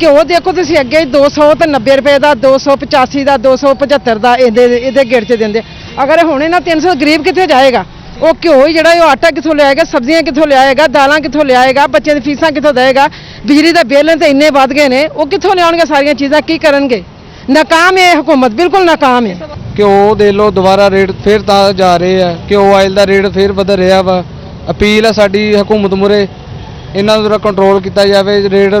ਘਿਓ ਦੇਖੋ ਤੁਸੀਂ ਅੱਗੇ 290 ਰੁਪਏ ਦਾ 285 ਦਾ 275 ਦਾ ਇਹਦੇ ਗੇੜ 'ਚ ਦਿੰਦੇ। ਅਗਰ ਹੁਣ ਇਹਨਾਂ 300 ਗਰੀਬ ਕਿੱਥੇ ਜਾਏਗਾ? ਉਹ ਘਿਓ ਹੀ ਜਿਹੜਾ ਉਹ ਆਟਾ ਕਿੱਥੋਂ ਲਿਆਏਗਾ, ਸਬਜ਼ੀਆਂ ਕਿੱਥੋਂ ਲਿਆਏਗਾ, ਦਾਲਾਂ ਕਿੱਥੋਂ ਲਿਆਏਗਾ, ਬੱਚਿਆਂ ਦੀ ਫੀਸਾਂ ਕਿੱਥੋਂ ਦੇਏਗਾ, ਬਿਜਲੀ ਦਾ ਬਿੱਲ ਤੇ ਇੰਨੇ ਵੱਧ ਗਏ ਨੇ, ਉਹ ਕਿੱਥੋਂ ਲਿਆਉਣਗੇ ਸਾਰੀਆਂ ਚੀਜ਼ਾਂ, ਕੀ ਕਰਨਗੇ? ਨਾਕਾਮ ਹੈ ਹੁਕੂਮਤ, ਬਿਲਕੁਲ ਨਾਕਾਮ ਹੈ। ਘਿਓ ਦੇ ਲੋ ਦੁਬਾਰਾ ਰੇਟ ਫਿਰ ਤਾਂ ਜਾ ਰਹੇ ਆ, ਘਿਓ ਆਇਲ ਦਾ ਰੇਟ ਫਿਰ ਵਧ ਰਿਹਾ ਵਾ। ਅਪੀਲ ਹੈ ਸਾਡੀ ਹਕੂਮਤ ਮੁਰੇ ਇਹਨਾਂ ਨੂੰ ਕੰਟਰੋਲ ਕੀਤਾ ਜਾਵੇ, ਰੇਟ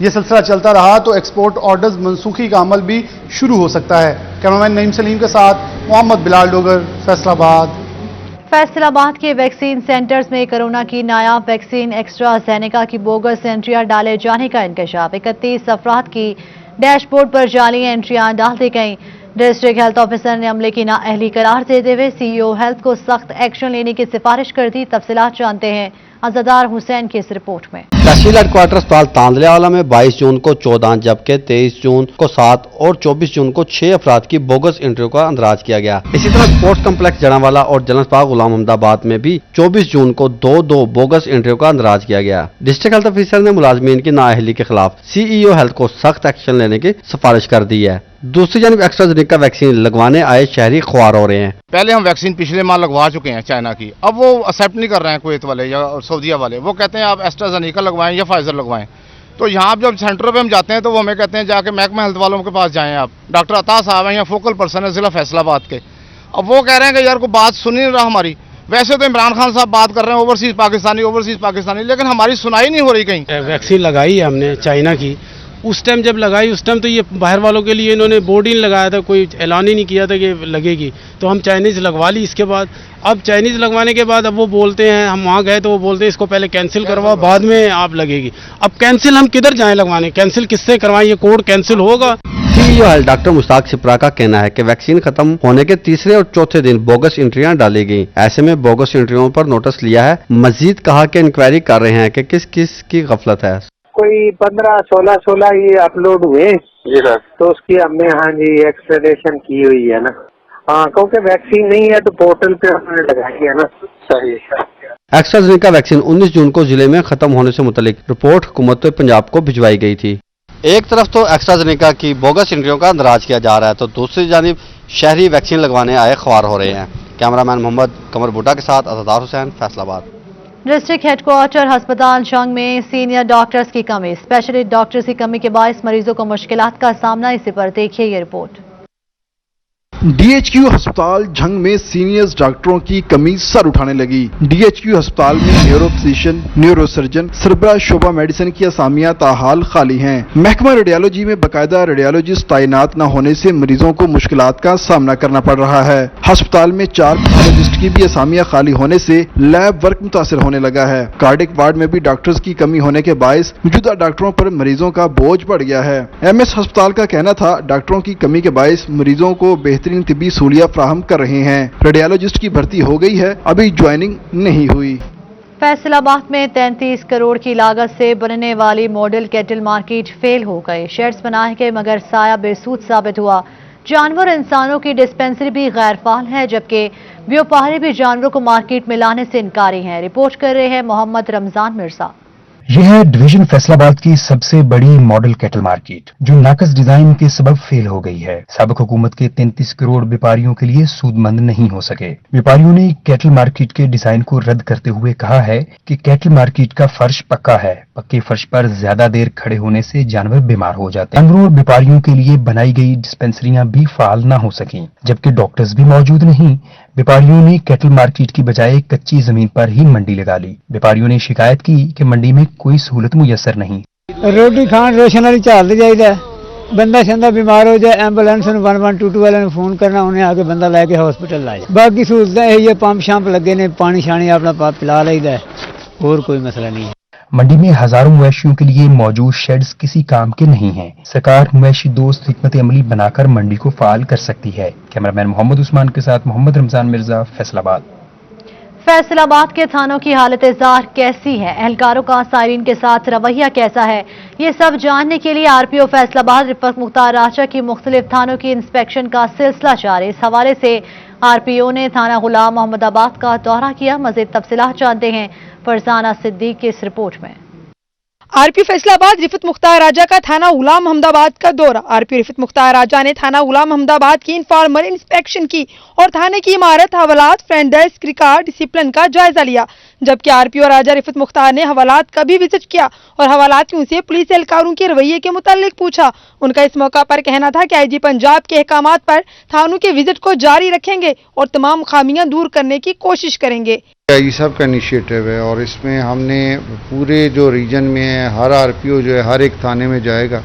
یہ سلسلہ چلتا رہا تو ایکسپورٹ آرڈرز منسوخی کا عمل بھی شروع ہو سکتا ہے۔ کیمرامین نعیم سلیم کے ساتھ محمد بلال ڈوگر، فیصل آباد۔ فیصل آباد کے ویکسین سینٹرز میں کرونا کی نایاب ویکسین ایکسٹرا زینیکا کی بوگس انٹریاں ڈالے جانے کا انکشاف۔ 31 افراد کی ڈیش بورڈ پر جعلی انٹریاں ڈال دی گئیں۔ ڈسٹرکٹ ہیلتھ آفیسر نے عملے کی نااہلی قرار دیتے ہوئے سی ای او ہیلتھ کو سخت ایکشن لینے کی سفارش کر دی۔ تفصیلات جانتے ہیں عزادار حسین کی اس رپورٹ میں۔ تحصیل ہیڈ کوارٹر اسپتال تاندلے والا میں 22 جون کو 14 جبکہ 23 جون کو 7 اور 24 جون کو 6 افراد کی بوگس انٹریوں کا اندراج کیا گیا۔ اسی طرح اسپورٹس کمپلیکس جڑاوالا اور جنرل اسپتال غلام محمد آباد میں بھی 24 جون کو 2 بوگس انٹریوں کا اندراج کیا گیا۔ ڈسٹرکٹ ہیلتھ آفیسر نے ملازمین کی نااہلی کے خلاف سی ای او ہیلتھ کو سخت ایکشن لینے کی سفارش کر دی ہے۔ دوسری جانب ایکسٹرا زینیکا ویکسین لگوانے آئے شہری خوار ہو رہے ہیں۔ پہلے ہم ویکسین پچھلے ماہ لگوا چکے ہیں چائنا کی، اب وہ ایکسیپٹ نہیں کر رہے ہیں کویت والے یا سعودیہ والے، وہ کہتے ہیں آپ ایسٹرازینیکا لگوائیں یا فائزر لگوائیں۔ تو یہاں جب سینٹروں پہ ہم جاتے ہیں تو وہ ہمیں کہتے ہیں جا کے محکمہ ہیلتھ والوں کے پاس جائیں آپ، ڈاکٹر عطا صاحب ہیں یا فوکل پرسن ہے ضلع فیصل آباد کے، اب وہ کہہ رہے ہیں کہ یار کوئی بات سن نہیں رہا ہماری۔ ویسے تو عمران خان صاحب بات کر رہے ہیں اوورسیز پاکستانی، لیکن ہماری سنائی نہیں ہو رہی کہیں۔ ویکسین لگائی ہے ہم نے چائنا کی، اس ٹائم جب لگائی اس ٹائم تو یہ باہر والوں کے لیے انہوں نے بورڈ ہی نہیں لگایا تھا، کوئی اعلان ہی نہیں کیا تھا کہ لگے گی، تو ہم چائنیز لگوا لی۔ اس کے بعد اب چائنیز لگوانے کے بعد اب وہ بولتے ہیں، ہم وہاں گئے تو وہ بولتے ہیں اس کو پہلے کینسل کرواؤ بعد میں آپ لگے گی۔ اب کینسل ہم کدھر جائیں لگوانے، کینسل کس سے کروائیں، یہ کوڈ کینسل ہوگا۔ سی ای او ہیلتھ ڈاکٹر مشتاق سپرا کا کہنا ہے کہ ویکسین ختم ہونے کے تیسرے اور چوتھے دن بوگس انٹریاں ڈالی گئیں، ایسے میں بوگس انٹریوں پر نوٹس لیا ہے۔ مزید کہا کہ انکوائری کر رہے ہیں کہ کس کس کی غفلت ہے۔ کوئی 15-16 یہ اپلوڈ ہوئے جی سر، تو اس کی ہم نے ہاں جی ایکسٹریڈیشن کی ہوئی ہے نا، ہاں کیونکہ ویکسین نہیں ہے تو پورٹل پہ ہم نے لگائی ہے نا۔ صحیح ہے۔ ایکسٹرا زینیکا ویکسین 19 جون کو ضلع میں ختم ہونے سے متعلق رپورٹ حکومت پنجاب کو بھجوائی گئی تھی۔ ایک طرف تو ایکسٹرا زینیکا کی بوگس انٹریوں کا اندراج کیا جا رہا ہے تو دوسری جانب شہری ویکسین لگوانے آئے خوار ہو رہے ہیں۔ کیمرامین محمد قمر بوٹا کے ساتھ عزادار حسین، فیصل آباد۔ ڈسٹرکٹ ہیڈ کوارٹر ہسپتال جنگ میں سینئر ڈاکٹرز کی کمی، اسپیشلسٹ ڈاکٹرز کی کمی کے باعث مریضوں کو مشکلات کا سامنا، اسی پر دیکھیے یہ رپورٹ۔ ڈی ایچ کیو ہسپتال جھنگ میں سینئرز ڈاکٹروں کی کمی سر اٹھانے لگی۔ ڈی ایچ کیو ہسپتال میں نیورو فزیشین، نیورو سرجن، سربراہ شعبہ میڈیسن کی اسامیاں تاحال خالی ہیں۔ محکمہ ریڈیالوجی میں باقاعدہ ریڈیالوجسٹ تعینات نہ ہونے سے مریضوں کو مشکلات کا سامنا کرنا پڑ رہا ہے۔ ہسپتال میں 4 پیتھولوجسٹ کی بھی اسامیاں خالی ہونے سے لیب ورک متاثر ہونے لگا ہے۔ کارڈک وارڈ میں بھی ڈاکٹرز کی کمی ہونے کے باعث موجودہ ڈاکٹروں پر مریضوں کا بوجھ بڑھ گیا ہے۔ ایم ایس ہسپتال کا کہنا تھا ڈاکٹروں کی کمی کے باعث مریضوں کو بہترین طبی سہولیات فراہم کر رہے ہیں۔ ریڈیالوجسٹ کی بھرتی ہو گئی ہے، ابھی جوائننگ نہیں ہوئی۔ فیصل آباد میں 33 کروڑ کی لاگت سے بننے والی ماڈل کیٹل مارکیٹ فیل ہو گئی۔ شیڈز بنائے گئے مگر سایہ بے سود ثابت ہوا۔ جانور انسانوں کی ڈسپینسری بھی غیر فعال ہے جبکہ بیوپاری بھی جانوروں کو مارکیٹ میں لانے سے انکاری ہیں۔ رپورٹ کر رہے ہیں محمد رمضان مرزا۔ یہ ہے ڈویژن فیصل آباد کی سب سے بڑی ماڈل کیٹل مارکیٹ جو ناقص ڈیزائن کے سبب فیل ہو گئی ہے۔ سابق حکومت کے 33 کروڑ بیپاریوں کے لیے سود مند نہیں ہو سکے۔ بیپاریوں نے کیٹل مارکیٹ کے ڈیزائن کو رد کرتے ہوئے کہا ہے کہ کیٹل مارکیٹ کا فرش پکا ہے، پکے فرش پر زیادہ دیر کھڑے ہونے سے جانور بیمار ہو جاتے ہیں۔ جانوروں اور بیپاریوں کے لیے بنائی گئی ڈسپینسریاں بھی فعال نہ ہو سکیں جبکہ ڈاکٹرز بھی موجود نہیں۔ بیپاریوں نے کیٹل مارکیٹ کی بجائے کچی زمین پر ہی منڈی لگا لی۔ بیپاریوں نے شکایت کی کہ منڈی میں کوئی سہولت میسر نہیں۔ روٹی کھان روشن والی چال جائیے، بندہ شندہ بیمار ہو جائے ایمبولینس 1122 والے فون کرنا، انہیں آ کے بندہ لے کے ہاسپٹل لائے۔ باقی سہولتیں یہ پمپ شمپ لگے نے، پانی شانی اپنا پاپ پلا لے، اور کوئی مسئلہ نہیں ہے۔ منڈی میں ہزاروں مویشیوں کے لیے موجود شیڈز کسی کام کے نہیں ہیں۔ سرکار مویشی دوست حکمت عملی بنا کر منڈی کو فعال کر سکتی ہے۔ کیمرامین محمد عثمان کے ساتھ محمد رمضان مرزا، فیصل آباد۔ فیصل آباد کے تھانوں کی حالت زار کیسی ہے، اہلکاروں کا سائرین کے ساتھ رویہ کیسا ہے، یہ سب جاننے کے لیے آر پی او فیصل آباد رفت مختار راجہ کی مختلف تھانوں کی انسپیکشن کا سلسلہ جاری۔ اس حوالے سے آر پی او نے تھانہ غلام محمد آباد کا دورہ کیا۔ مزید تفصیلات جانتے ہیں فرزانہ صدیق کی اس رپورٹ میں۔ آر پی فیصل آباد رفت مختار راجہ کا تھانہ غلام محمد آباد کا دورہ۔ آر پی رفت مختار راجہ نے تھانہ غلام محمد آباد کی انفارمل انسپیکشن کی اور تھانے کی عمارت، حوالات، فرنٹ ڈیسک، ریکارڈ، ڈسپلن کا جائزہ لیا، جبکہ آر پی او راجہ رفت مختار نے حوالات کا بھی وزٹ کیا اور حوالاتیوں سے پولیس اہلکاروں کے رویے کے متعلق پوچھا۔ ان کا اس موقع پر کہنا تھا کہ آئی جی پنجاب کے احکامات پر تھانوں کے وزٹ کو جاری رکھیں گے اور تمام خامیاں دور کرنے کی کوشش کریں گے۔ یہ سب کا انیشیٹو ہے اور اس میں ہم نے پورے جو ریجن میں ہے ہر RPO جو ہے ہر ایک تھانے میں جائے گا,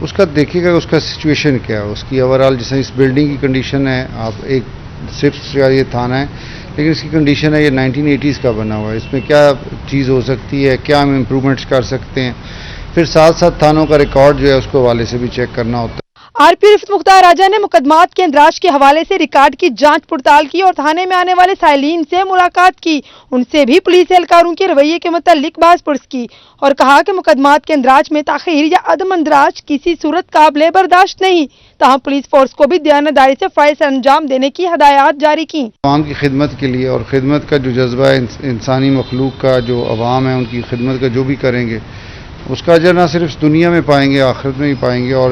اس کا دیکھے گا اس کا سچویشن کیا ہے, اس کی اوورآل جیسے اس بلڈنگ کی کنڈیشن ہے, آپ ایک صرف یہ تھانہ ہے لیکن اس کی کنڈیشن ہے یہ 1980s کا بنا ہوا ہے, اس میں کیا چیز ہو سکتی ہے, کیا ہم امپرومنٹس کر سکتے ہیں, پھر ساتھ ساتھ تھانوں کا ریکارڈ جو ہے اس کو حوالے سے بھی چیک کرنا ہوتا ہے. RP رفت مختار راجہ نے مقدمات کے اندراج کے حوالے سے ریکارڈ کی جانچ پڑتال کی اور تھانے میں آنے والے سائلین سے ملاقات کی, ان سے بھی پولیس اہلکاروں کے رویے کے متعلق بات پرس کی اور کہا کہ مقدمات کے اندراج میں تاخیر یا عدم اندراج کسی صورت قابل برداشت نہیں, تاہم پولیس فورس کو بھی دیانتداری سے فرائض سر انجام دینے کی ہدایات جاری کی. عوام کی خدمت کے لیے اور خدمت کا جو جذبہ ہے انسانی مخلوق کا, جو عوام ہے ان کی خدمت کا جو بھی کریں گے اس کا اجر نہ صرف دنیا میں پائیں گے آخرت میں بھی پائیں گے. اور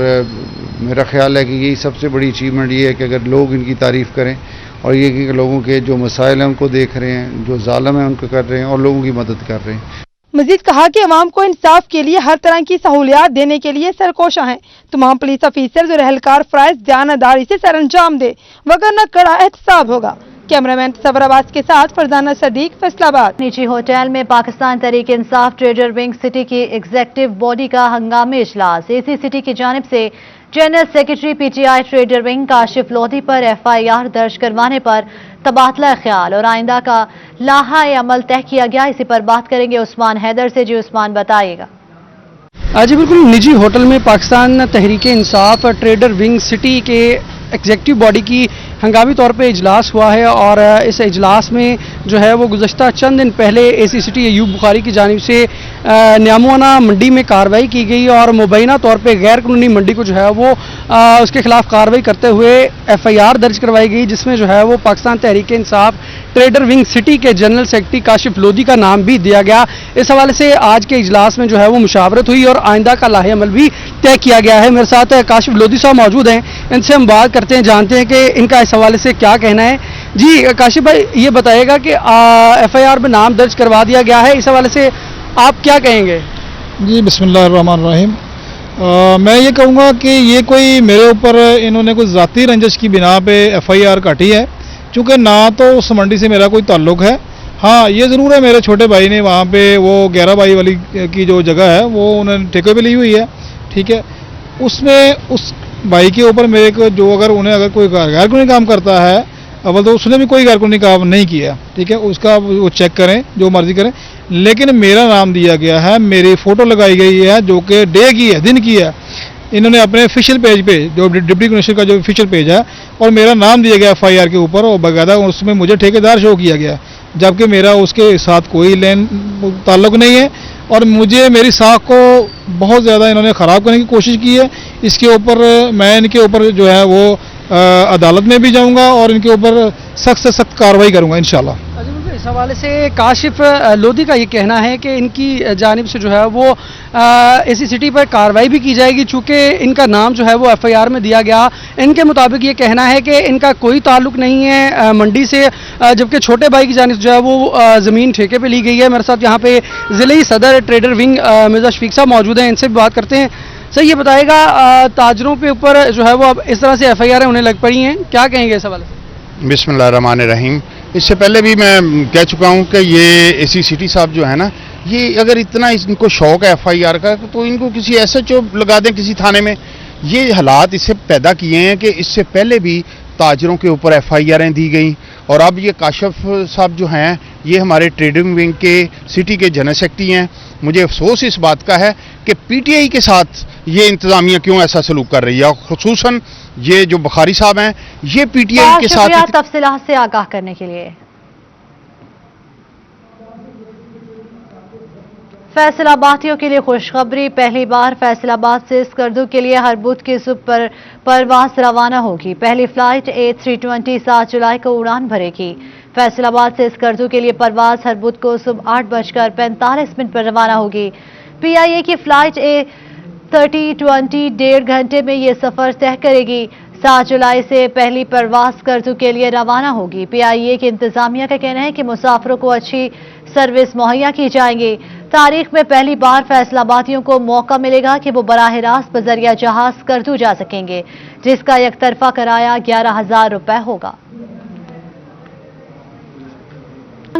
میرا خیال ہے کہ یہی سب سے بڑی اچیومنٹ یہ ہے کہ اگر لوگ ان کی تعریف کریں اور یہ کہ لوگوں کے جو مسائل ہیں ان کو دیکھ رہے ہیں, جو ظالم ہیں ان کو کر رہے ہیں اور لوگوں کی مدد کر رہے ہیں. مزید کہا کہ عوام کو انصاف کے لیے ہر طرح کی سہولیات دینے کے لیے سرکوشاں ہیں. تمام پولیس افیسرز اور اہلکار فرائض دیانتداری سے سر انجام دے وگرنہ کڑا احتساب ہوگا. کیمرامین تصور عباس کے ساتھ فرزانہ صدیق, فیصل آباد. نجی ہوٹل میں Pakistan Tehreek Insaf trader wing city کی ایگزیکٹو باڈی کا ہنگامی اجلاس. AC سٹی کی جانب سے general secretary PTI trader wing Kashif Lodhi پر FIR درج کروانے پر تبادلہ خیال اور آئندہ کا لائحہ عمل طے کیا گیا. اسی پر بات کریں گے عثمان حیدر سے. جی عثمان, بتائیے گا. جی بالکل, نجی ہوٹل میں Pakistan Tehreek Insaf trader wing city کے ایگزیکٹو باڈی کی ہنگامی طور پہ اجلاس ہوا ہے اور اس اجلاس میں جو ہے وہ گزشتہ چند دن پہلے AC سٹی ایوب بخاری کی جانب سے نیاموانہ منڈی میں کارروائی کی گئی اور مبینہ طور پہ غیر قانونی منڈی کو جو ہے وہ اس کے خلاف کارروائی کرتے ہوئے FIR درج کروائی گئی, جس میں جو ہے وہ Pakistan Tehreek Insaf trader wing city کے جنرل سیکرٹری کاشف لودھی کا نام بھی دیا گیا. اس حوالے سے آج کے اجلاس میں جو ہے وہ مشاورت ہوئی اور آئندہ کا لائحہ عمل بھی طے کیا گیا ہے. میرے ساتھ کاشف لودھی صاحب موجود ہیں, ان سے ہم بات کرتے ہیں, جانتے ہیں کہ ان کا اس حوالے سے کیا کہنا ہے. جی کاشف بھائی, یہ بتائیے گا کہ FIR میں نام درج کروا دیا گیا ہے, اس حوالے سے آپ کیا کہیں گے؟ جی بسم اللہ الرحمن الرحیم. میں یہ کہوں گا کہ یہ کوئی میرے اوپر انہوں نے کوئی ذاتی رنجش کی بنا پہ FIR کاٹی ہے, چونکہ نہ تو اس منڈی سے میرا کوئی تعلق ہے. ہاں یہ ضرور ہے میرے چھوٹے بھائی نے وہاں پہ وہ 11 بائی والی کی جو جگہ ہے وہ انہوں نے ٹھیکے پہ لی ہوئی ہے, ٹھیک ہے. اس میں اس بھائی کے اوپر میرے کو جو اگر کوئی غیر قانونی کام کرتا ہے, اول تو اس نے بھی کوئی غیر قانونی کام نہیں کیا, ٹھیک ہے, اس کا وہ چیک کریں جو مرضی کریں, لیکن میرا نام دیا گیا ہے, میری فوٹو لگائی گئی ہے جو کہ ڈے کی ہے, دن کی ہے. انہوں نے اپنے آفیشیل پیج پہ جو ڈپٹی کمشنر کا جو آفیشیل پیج ہے اور میرا نام دیا گیا FIR کے اوپر اور باقاعدہ اس میں مجھے ٹھیکیدار شو کیا گیا, جبکہ میرا اس کے ساتھ کوئی تعلق نہیں ہے اور مجھے میری ساکھ کو بہت زیادہ انہوں نے خراب کرنے کی کوشش کی ہے. اس کے اوپر میں ان کے اوپر جو ہے وہ عدالت میں بھی جاؤں گا اور ان کے اوپر سخت سے سخت کارروائی کروں گا انشاءاللہ. اس حوالے سے کاشف لودھی کا یہ کہنا ہے کہ ان کی جانب سے جو ہے وہ AC سٹی پر کارروائی بھی کی جائے گی, چونکہ ان کا نام جو ہے وہ FIR میں دیا گیا. ان کے مطابق یہ کہنا ہے کہ ان کا کوئی تعلق نہیں ہے منڈی سے, جبکہ چھوٹے بھائی کی جانب سے جو ہے وہ زمین ٹھیکے پہ لی گئی ہے. میرے ساتھ یہاں پہ ضلعی صدر ٹریڈر ونگ مرزا شفیق صاحب موجود ہیں, ان سے بھی بات کرتے ہیں. سر یہ بتائے گا, تاجروں پہ اوپر جو ہے وہ اب اس طرح سے FIR انہیں لگ پڑی ہیں, کیا کہیں گے اس حوالے سے؟ بسم اللہ الرحمن الرحیم. اس سے پہلے بھی میں کہہ چکا ہوں کہ یہ AC سٹی صاحب جو ہے نا, یہ اگر اتنا ان کو شوق ہے FIR کا تو ان کو کسی SHO لگا دیں کسی تھانے میں. یہ حالات اس سے پیدا کیے ہیں کہ اس سے پہلے بھی تاجروں کے اوپر FIRیں دی گئیں اور اب یہ کاشف صاحب جو ہیں یہ ہمارے ٹریڈنگ ونگ کے سٹی کے جنرل سیکرٹری ہیں. مجھے افسوس اس بات کا ہے کہ PTI کے ساتھ یہ انتظامیہ کیوں ایسا سلوک کر رہی ہے, خصوصاً یہ جو بخاری صاحب ہیں یہ PTI کے ساتھ. شکریہ تفصیلات سے آگاہ کرنے کے لیے. فیصل آبادیوں کے لیے خوشخبری, پہلی بار فیصل آباد سے اسکردو کے لیے ہر بدھ کی صبح پر پرواز روانہ ہوگی. پہلی فلائٹ A320 7 جولائی کو اڑان بھرے گی. فیصل آباد سے اسکردو کے لیے پرواز ہر بدھ کو صبح 8:45 پر روانہ ہوگی. PIA کی فلائٹ A3020 1.5 گھنٹے میں یہ سفر طے کرے گی. 7 جولائی سے پہلی پرواز اسکردو کے لیے روانہ ہوگی. PIA کی انتظامیہ کا کہنا ہے کہ مسافروں کو اچھی سروس مہیا کی جائیں گی. تاریخ میں پہلی بار فیصل آبادیوں کو موقع ملے گا کہ وہ براہ راست بذریعہ جہاز اسکردو جا سکیں گے, جس کا یک طرفہ کرایہ 11,000 روپے ہوگا.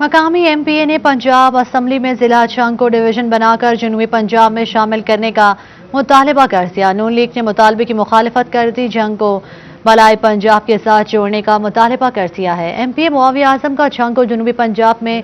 مقامی ایم پی اے نے پنجاب اسمبلی میں ضلع جھنگ کو ڈویژن بناکر جنوبی پنجاب میں شامل کرنے کا مطالبہ کر دیا۔ نون لیگ نے مطالبے کی مخالفت کر دی، جھنگ کو بالائی پنجاب کے ساتھ جوڑنے کا مطالبہ کر دیا ہے۔ ایم پی اے معاویہ اعظم کا جھنگ کو جنوبی پنجاب میں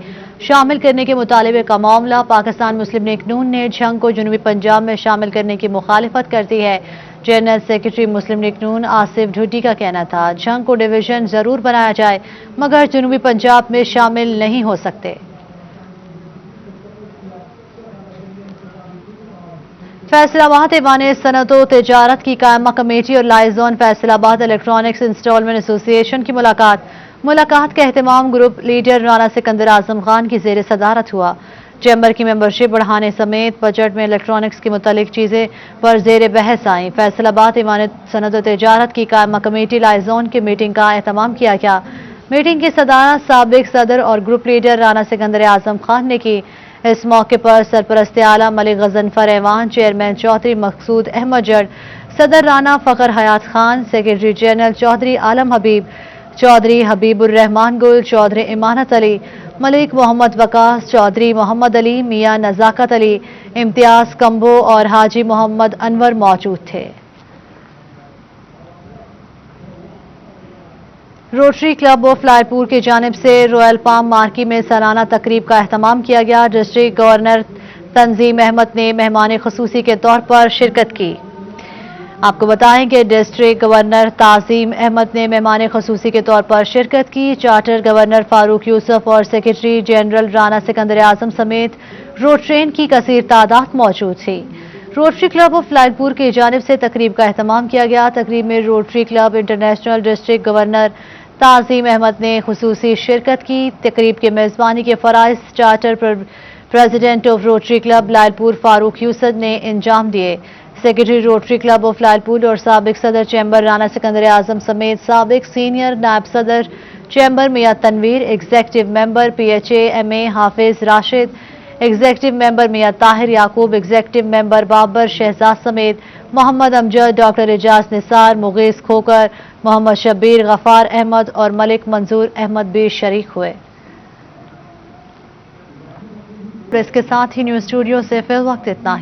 شامل کرنے کے مطالبے کا معاملہ پاکستان مسلم لیگ نون نے جھنگ کو جنوبی پنجاب میں شامل کرنے کی مخالفت کر دی ہے۔ جنرل سیکرٹری مسلم لیگ نون آصف ڈھڈی کا کہنا تھا، جھنگ کو ڈویژن ضرور بنایا جائے مگر جنوبی پنجاب میں شامل نہیں ہو سکتے۔ فیصل آباد ایوان صنعت و تجارت کی قائمہ کمیٹی اور لائزون فیصل آباد الیکٹرانکس انسٹالمنٹ ایسوسی ایشن کی ملاقات کا اہتمام گروپ لیڈر رانا سکندر اعظم خان کی زیر صدارت ہوا۔ چیمبر کی ممبرشپ بڑھانے سمیت بجٹ میں الیکٹرانکس کی متعلق چیزیں پر زیر بحث آئیں۔ فیصل آباد ایوان صنعت و تجارت کی قائمہ کمیٹی لائزون کی میٹنگ کا اہتمام کیا گیا۔ میٹنگ کی صدارت سابق صدر اور گروپ لیڈر رانا سکندر اعظم خان نے کی۔ اس موقع پر سرپرست اعلیٰ ملک غضنفر ایوان، چیئرمین چودھری مقصود احمد جڑ، صدر رانا فخر حیات خان، سیکرٹری جنرل چودھری عالم حبیب، چودھری حبیب الرحمان گل، چودھری امانت علی، ملک محمد وقاص، چودھری محمد علی، میاں نزاکت علی، امتیاز کمبو اور حاجی محمد انور موجود تھے۔ روٹری کلب آف لائر پور کی جانب سے رویل پام مارکی میں سالانہ تقریب کا اہتمام کیا گیا۔ ڈسٹرکٹ گورنر تنظیم احمد نے مہمان خصوصی کے طور پر شرکت کی۔ آپ کو بتائیں کہ ڈسٹرکٹ گورنر تعظیم احمد نے مہمان خصوصی کے طور پر شرکت کی۔ چارٹر گورنر فاروق یوسف اور سیکرٹری جنرل رانا سکندر اعظم سمیت روٹرین کی کثیر تعداد موجود تھی۔ روٹری کلب آف لائر پور کی جانب سے تقریب کا اہتمام کیا گیا۔ تقریب میں Rotary club international district governor تعظیم احمد نے خصوصی شرکت کی۔ تقریب کے میزبانی کے فرائض charter president of Rotary club Lyallpur Farooq Yusuf نے انجام دیے۔ Secretary Rotary club of Lyallpur اور سابق صدر چیمبر رانا سکندر اعظم سمیت سابق سینئر نائب صدر chamber Mian Tanveer, executive member P H A M A Hafiz Rashid, executive member Mian Tahir Yaqoob, executive member Babar Shahzad سمیت محمد امجد، ڈاکٹر اعجاز نثار، مغیث کھوکر، محمد شبیر، غفار احمد اور ملک منظور احمد بھی شریک ہوئے۔ اس کے ساتھ ہی نیوز اسٹوڈیو سے فی الوقت اتنا ہی۔